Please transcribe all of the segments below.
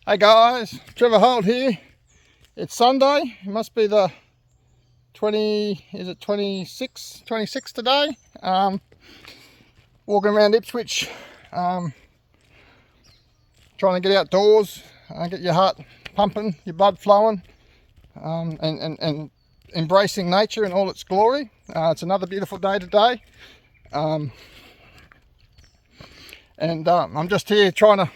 Hey guys, Trevor Holt here. It's Sunday. It must be the 26 today. Walking around Ipswich, trying to get outdoors, get your heart pumping, your blood flowing, and embracing nature in all its glory. It's another beautiful day today. I'm just here trying to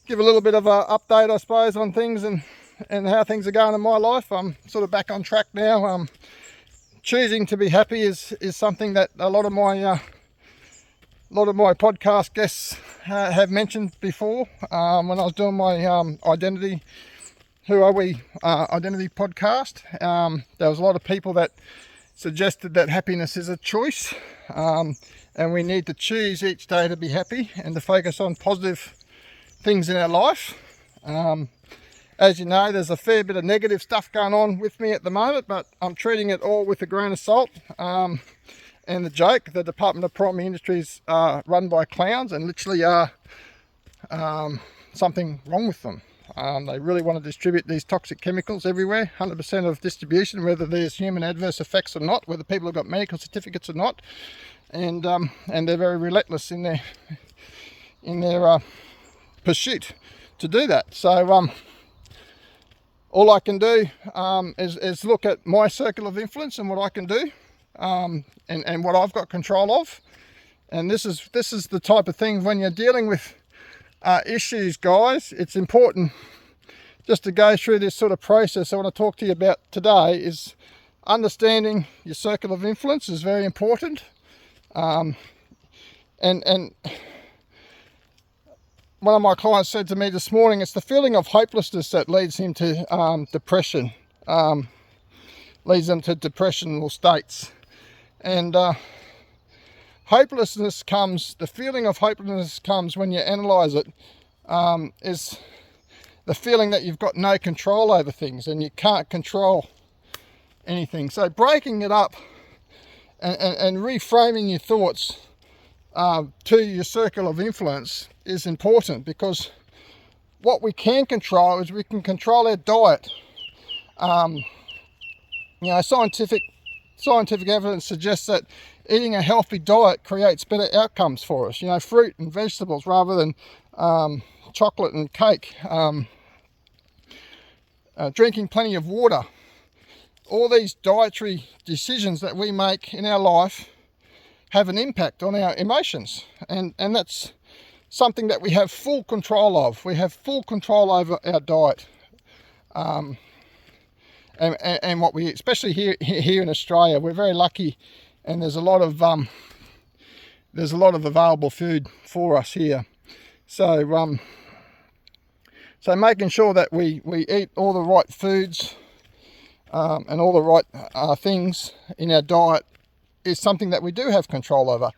give a little bit of an update, I suppose, on things and how things are going in my life. I'm sort of back on track now. Choosing to be happy is something that a lot of my podcast guests have mentioned before. When I was doing my identity podcast, there was a lot of people that suggested that happiness is a choice, and we need to choose each day to be happy and to focus on positive things in our life. As you know, there's a fair bit of negative stuff going on with me at the moment, but I'm treating it all with a grain of salt. And the joke, the Department of Primary Industries are run by clowns and literally are something wrong with them. They really want to distribute these toxic chemicals everywhere, 100% of distribution, whether there's human adverse effects or not, whether people have got medical certificates or not, and they're very relentless in their pursuit to do that. So all I can do is look at my circle of influence and what I can do, and what I've got control of. And this is the type of thing when you're dealing with issues, guys. It's important just to go through this sort of process. I want to talk to you about today is understanding your circle of influence is very important. And one of my clients said to me this morning, it's the feeling of hopelessness that leads him to depression, leads them to depressional states. And the feeling of hopelessness comes when you analyse it, is the feeling that you've got no control over things and you can't control anything. So breaking it up and reframing your thoughts to your circle of influence is important, because what we can control is we can control our diet. Scientific evidence suggests that eating a healthy diet creates better outcomes for us. Fruit and vegetables rather than chocolate and cake. Drinking plenty of water. All these dietary decisions that we make in our life have an impact on our emotions, and that's something that we have full control of. We have full control over our diet, and what we, especially here in Australia, we're very lucky, and there's a lot of available food for us here. So making sure that we eat all the right foods and all the right things in our diet is something that we do have control over.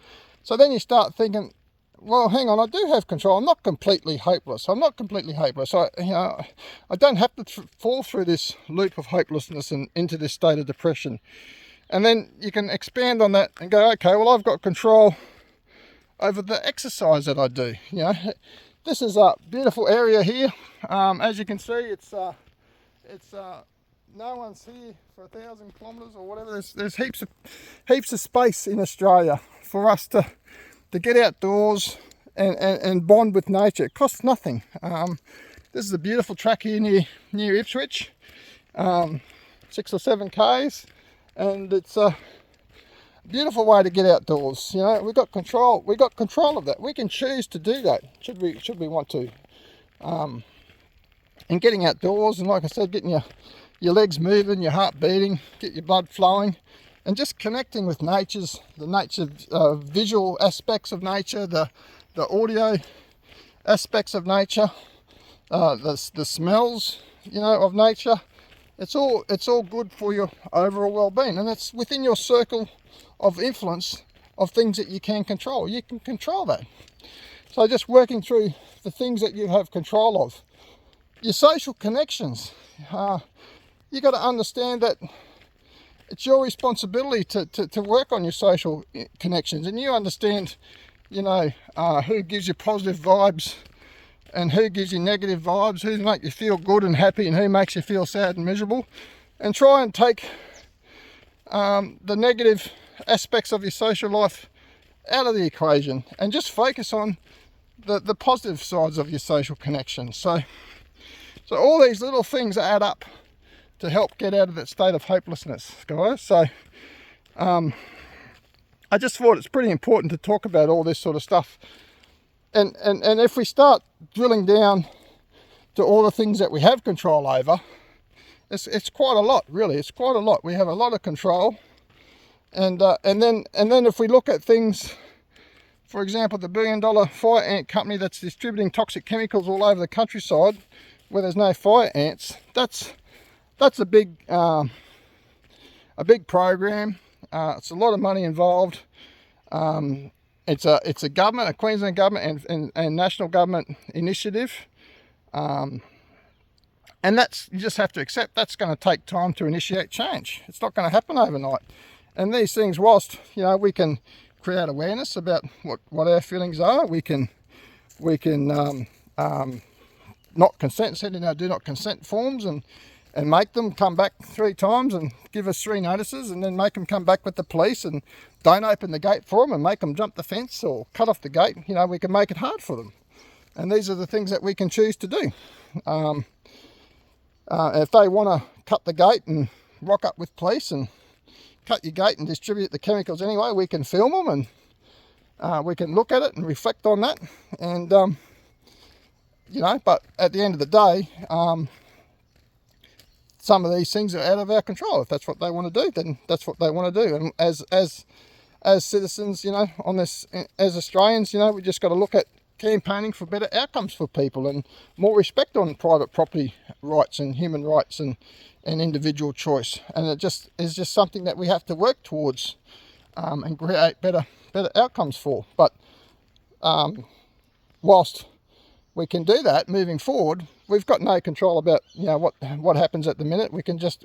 So then you start thinking, well, hang on, I do have control. I'm not completely hopeless. I don't have to fall through this loop of hopelessness and into this state of depression. And then you can expand on that and go, okay, well, I've got control over the exercise that I do. This is a beautiful area here. As you can see, it's no one's here for 1,000 kilometres or whatever. There's heaps of space in Australia for us to get outdoors and bond with nature. It costs nothing. This is a beautiful track here near Ipswich, 6 or 7 k's, and it's a beautiful way to get outdoors. We've got control. We've got control of that. We can choose to do that. Should we want to? And getting outdoors, and like I said, getting your legs moving, your heart beating, get your blood flowing, and just connecting with the nature visual aspects of nature, the audio aspects of nature, the smells, of nature. It's all good for your overall well-being, and it's within your circle of influence of things that you can control. You can control that. So just working through the things that you have control of. Your social connections. You got to understand that it's your responsibility to work on your social connections, and you understand, who gives you positive vibes and who gives you negative vibes, who make you feel good and happy, and who makes you feel sad and miserable, and try and take the negative aspects of your social life out of the equation and just focus on the positive sides of your social connection. So all these little things add up to help get out of that state of hopelessness, guys. So I just thought it's pretty important to talk about all this sort of stuff. And if we start drilling down to all the things that we have control over, it's quite a lot, really. It's quite a lot. We have a lot of control. And then if we look at things, for example, the $1 billion fire ant company that's distributing toxic chemicals all over the countryside where there's no fire ants, that's a big program. It's a lot of money involved. It's a government, a Queensland government and national government initiative. And you just have to accept that's going to take time to initiate change. It's not going to happen overnight. And these things, whilst, we can create awareness about what our feelings are, we can not consent, send in our do not consent forms and make them come back 3 times and give us 3 notices, and then make them come back with the police and don't open the gate for them and make them jump the fence or cut off the gate. We can make it hard for them. And these are the things that we can choose to do. If they want to cut the gate and rock up with police and cut your gate and distribute the chemicals anyway, we can film them and we can look at it and reflect on that. And, but at the end of the day, some of these things are out of our control. If that's what they want to do, then that's what they want to do. And as citizens, on this, as Australians, we just got to look at campaigning for better outcomes for people and more respect on private property rights and human rights and individual choice. And it just is just something that we have to work towards and create better outcomes for. But whilst we can do that moving forward, we've got no control about what happens at the minute.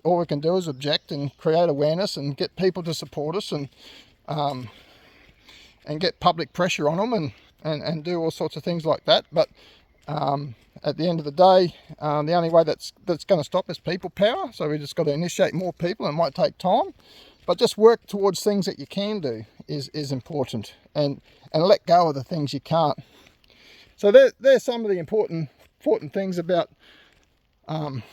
All we can do is object and create awareness and get people to support us and get public pressure on them and do all sorts of things like that. But at the end of the day, the only way that's going to stop is people power. So we just got to initiate more people. It might take time, but just work towards things that you can do is important, and let go of the things you can't. So there's some of the important things about trying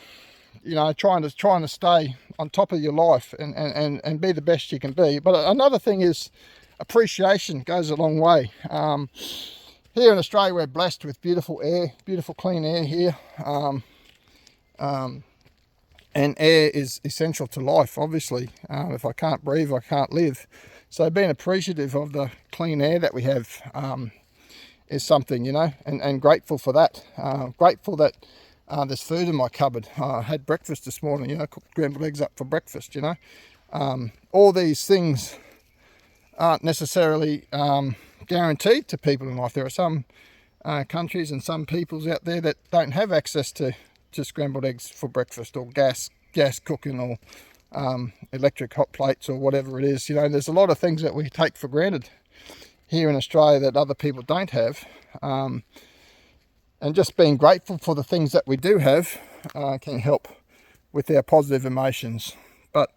to stay on top of your life and be the best you can be. But another thing is appreciation goes a long way. Here in Australia, we're blessed with beautiful air, beautiful clean air here. And air is essential to life, obviously. If I can't breathe, I can't live. So being appreciative of the clean air that we have is something, and grateful for that. Grateful that there's food in my cupboard. I had breakfast this morning, cooked scrambled eggs up for breakfast, All these things aren't necessarily guaranteed to people in life. There are some countries and some peoples out there that don't have access to scrambled eggs for breakfast, or gas cooking, or electric hot plates, or whatever it is. There's a lot of things that we take for granted here in Australia that other people don't have. And just being grateful for the things that we do have can help with our positive emotions. But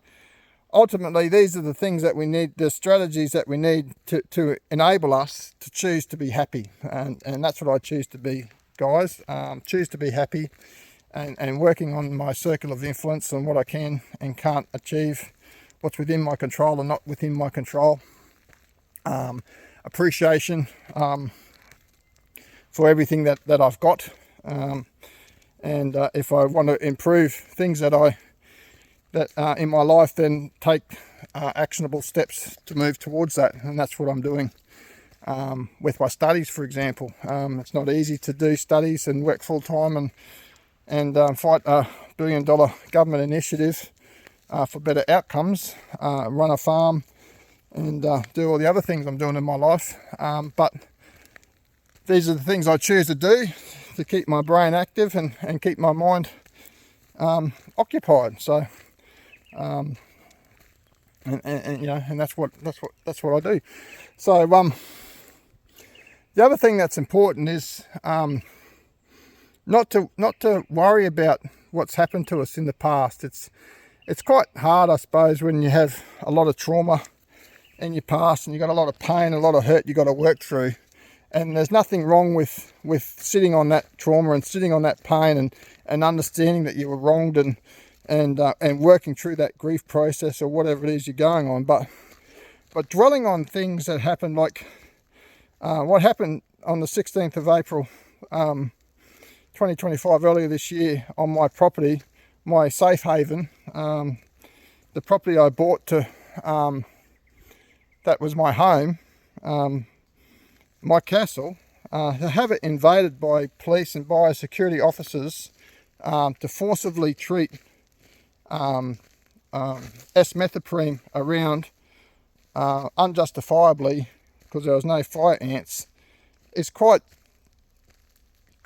ultimately, these are the things that we need, the strategies that we need to enable us to choose to be happy. And that's what I choose to be, guys. Choose to be happy and working on my circle of influence and what I can and can't achieve, what's within my control and not within my control. Appreciation for everything that I've got. And if I want to improve things that in my life, then take actionable steps to move towards that. And that's what I'm doing with my studies, for example. It's not easy to do studies and work full time and fight a $1 billion government initiative for better outcomes, run a farm, and do all the other things I'm doing in my life. But these are the things I choose to do to keep my brain active and keep my mind occupied. So, and that's what I do. So, the other thing that's important is not to worry about what's happened to us in the past. It's quite hard, I suppose, when you have a lot of trauma in your past and you've got a lot of pain, a lot of hurt you've got to work through. And there's nothing wrong with sitting on that trauma and sitting on that pain and understanding that you were wronged and working through that grief process or whatever it is you're going on. But dwelling on things that happened, like what happened on the 16th of April 2025, earlier this year, on my property, my safe haven, the property I bought to, that was my home, my castle, to have it invaded by police and biosecurity officers to forcibly treat S-methoprene around unjustifiably because there was no fire ants,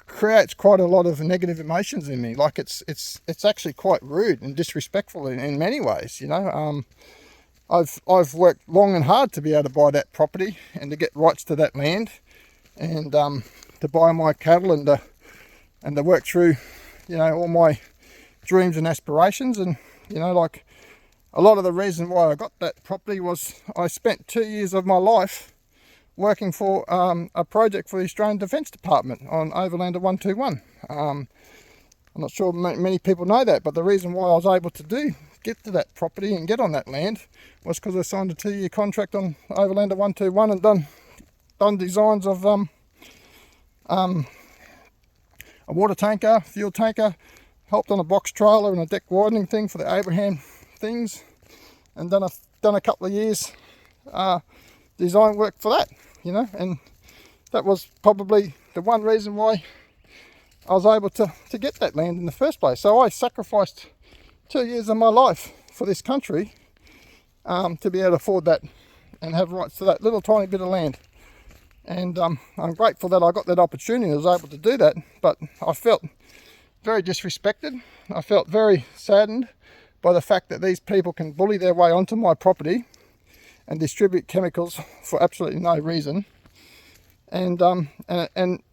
creates quite a lot of negative emotions in me. Like it's actually quite rude and disrespectful in many ways, you know. I've worked long and hard to be able to buy that property and to get rights to that land and to buy my cattle and to work through, you know, all my dreams and aspirations. And, you know, like a lot of the reason why I got that property was I spent 2 years of my life working for a project for the Australian Defence Department on Overlander 121. I'm not sure many people know that, but the reason why I was able to get to that property and get on that land was because I signed a 2-year contract on Overlander 121 and done designs of a water tanker, fuel tanker, helped on a box trailer and a deck widening thing for the Abraham things, and done a couple of years design work for that, you know. And that was probably the one reason why I was able to get that land in the first place. So I sacrificed 2 years of my life for this country to be able to afford that and have rights to that little tiny bit of land. And I'm grateful that I got that opportunity and was able to do that. But I felt very disrespected. I felt very saddened by the fact that these people can bully their way onto my property and distribute chemicals for absolutely no reason. And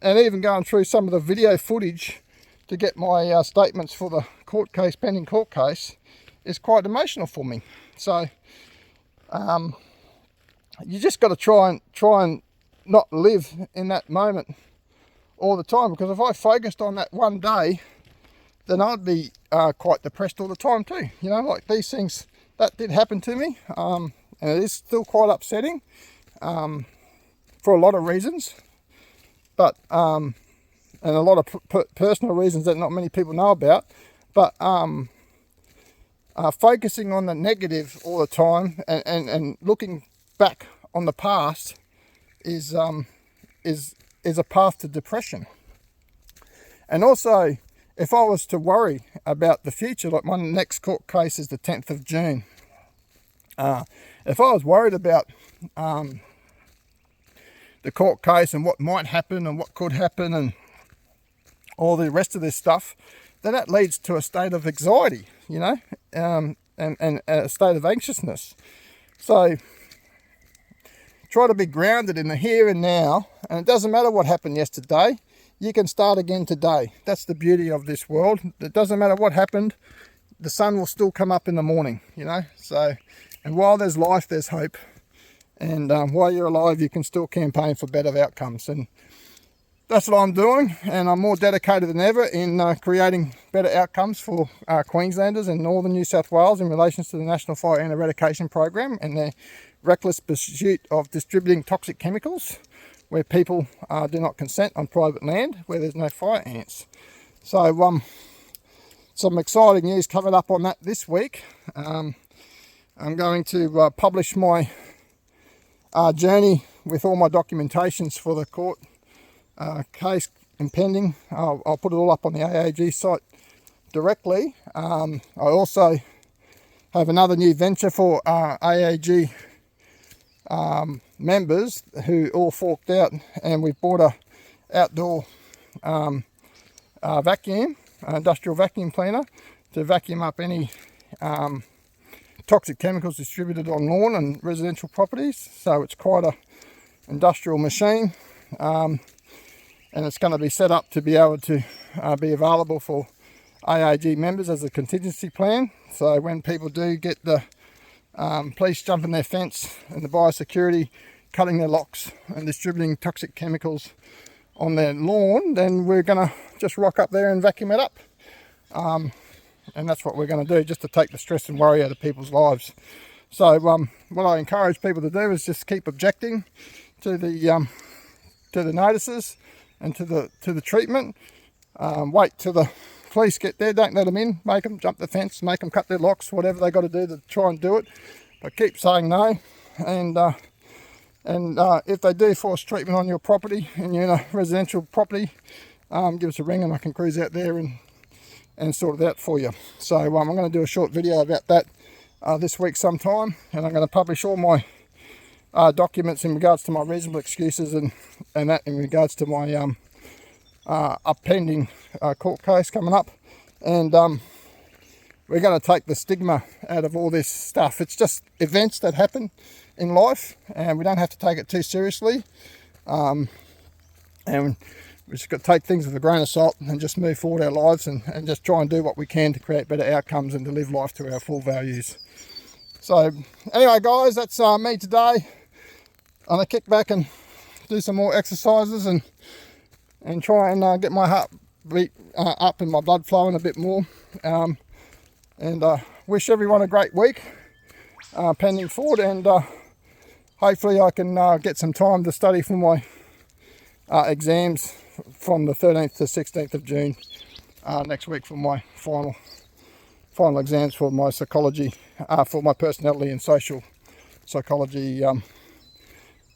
even going through some of the video footage to get my statements for the pending court case is quite emotional for me. So you just got to try and not live in that moment all the time, because if I focused on that one day, then I'd be quite depressed all the time too. You know, like these things that did happen to me, and it is still quite upsetting for a lot of reasons, but and a lot of personal reasons that not many people know about. But focusing on the negative all the time and looking back on the past is a path to depression. And also, if I was to worry about the future, like my next court case is the 10th of June. If I was worried about the court case and what might happen and what could happen and all the rest of this stuff, then that leads to a state of anxiety, you know, and a state of anxiousness. So try to be grounded in the here and now, and it doesn't matter what happened yesterday, you can start again today. That's the beauty of this world. It doesn't matter what happened, the sun will still come up in the morning, you know. So, and while there's life, there's hope. And while you're alive, you can still campaign for better outcomes. And that's what I'm doing, and I'm more dedicated than ever in creating better outcomes for Queenslanders in northern New South Wales in relation to the National Fire Ant Eradication Program and their reckless pursuit of distributing toxic chemicals where people do not consent on private land where there's no fire ants. So some exciting news coming up on that this week. I'm going to publish my journey with all my documentations for the court case impending. I'll put it all up on the AAG site directly. I also have another new venture for AAG members who all forked out, and we've bought a outdoor vacuum, industrial vacuum cleaner to vacuum up any toxic chemicals distributed on lawn and residential properties. So it's quite a industrial machine, and it's going to be set up to be able to be available for AAG members as a contingency plan. So when people do get the police jumping their fence and the biosecurity cutting their locks and distributing toxic chemicals on their lawn, then we're going to just rock up there and vacuum it up. And that's what we're going to do, just to take the stress and worry out of people's lives. So what I encourage people to do is just keep objecting to the notices and to the treatment. Wait till the police get there, don't let them in, make them jump the fence, make them cut their locks, whatever they got to do to try and do it, but keep saying no. And if they do force treatment on your property and you're in a residential property, give us a ring and I can cruise out there and sort it out for you. So I'm going to do a short video about that this week sometime, and I'm going to publish all my documents in regards to my reasonable excuses and that in regards to my pending court case coming up. And we're going to take the stigma out of all this stuff. It's just events that happen in life, and we don't have to take it too seriously. And we just got to take things with a grain of salt and just move forward our lives and just try and do what we can to create better outcomes and to live life to our full values. So anyway, guys, that's me today. I'm going to kick back and do some more exercises and try and get my heart beat up and my blood flowing a bit more. And wish everyone a great week pending forward, and hopefully I can get some time to study for my exams from the 13th to 16th of June next week for my final exams for my psychology, for my personality and social psychology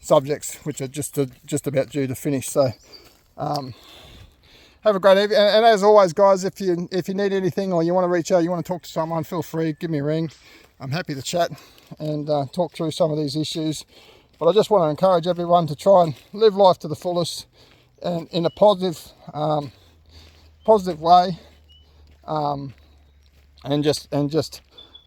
subjects, which are just about due to finish. So have a great evening, and as always, guys, if you need anything or you want to reach out, you want to talk to someone, feel free, give me a ring. I'm happy to chat and talk through some of these issues. But I just want to encourage everyone to try and live life to the fullest and in a positive way, and just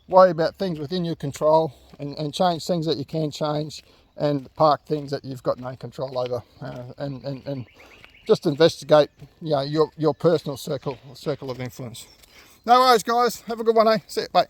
worry about things within your control and change things that you can change, and park things that you've got no control over, and just investigate, you know, your personal circle of influence. No worries, guys. Have a good one, eh? See you. Bye.